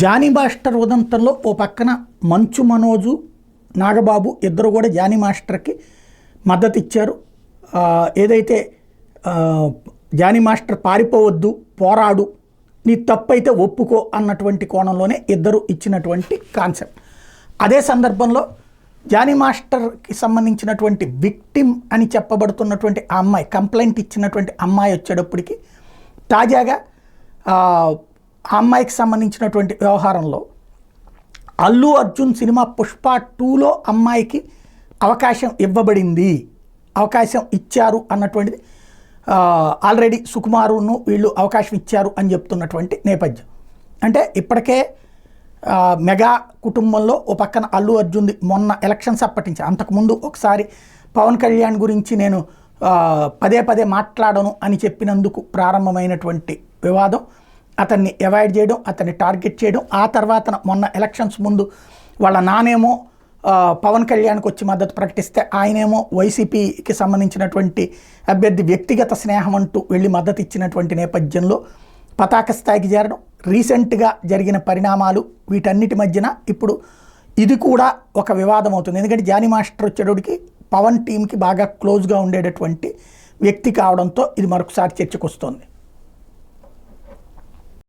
Johnny master ఉదంతంలో ఓ పక్కన మంచు మనోజు నాగబాబు ఇద్దరు కూడా జానీ మాస్టర్కి మద్దతు ఇచ్చారు. ఏదైతే జానీ మాస్టర్ పారిపోవద్దు, పోరాడు, నీ తప్పైతే ఒప్పుకో అన్నటువంటి కోణంలోనే ఇద్దరు ఇచ్చినటువంటి కాన్సెప్ట్. అదే సందర్భంలో జానీ మాస్టర్కి సంబంధించినటువంటి విక్టిమ్ అని చెప్పబడుతున్నటువంటి ఆ అమ్మాయి, కంప్లైంట్ ఇచ్చినటువంటి అమ్మాయి వచ్చేటప్పటికి తాజాగా ఆ అమ్మాయికి సంబంధించినటువంటి వ్యవహారంలో అల్లు అర్జున్ సినిమా పుష్ప 2లో అమ్మాయికి అవకాశం ఇవ్వబడింది, అవకాశం ఇచ్చారు అన్నటువంటిది ఆల్రెడీ సుకుమారును వీళ్ళు అవకాశం ఇచ్చారు అని చెప్తున్నటువంటి నేపథ్యం. అంటే ఇప్పటికే మెగా కుటుంబంలో ఓ పక్కన అల్లు అర్జున్ది మొన్న ఎలక్షన్స్ అప్పటించి, అంతకుముందు ఒకసారి పవన్ కళ్యాణ్ గురించి నేను పదే పదే మాట్లాడను అని చెప్పినందుకు ప్రారంభమైనటువంటి వివాదం, అతన్ని అవాయిడ్ చేయడం, అతన్ని టార్గెట్ చేయడం, ఆ తర్వాత మొన్న ఎలక్షన్స్ ముందు వాళ్ళ నానేమో పవన్ కళ్యాణ్కి వచ్చి మద్దతు ప్రకటిస్తే ఆయనేమో వైసీపీకి సంబంధించినటువంటి అభ్యర్థి వ్యక్తిగత స్నేహం అంటూ వెళ్ళి మద్దతు ఇచ్చినటువంటి నేపథ్యంలో పతాక స్థాయికి చేరడం, రీసెంట్గా జరిగిన పరిణామాలు, వీటన్నిటి మధ్యన ఇప్పుడు ఇది కూడా ఒక వివాదం అవుతుంది. ఎందుకంటే జానీ మాస్టర్ వచ్చేటోడికి పవన్ టీంకి బాగా క్లోజ్గా ఉండేటటువంటి వ్యక్తి కావడంతో ఇది మరొకసారి చర్చకు వస్తుంది.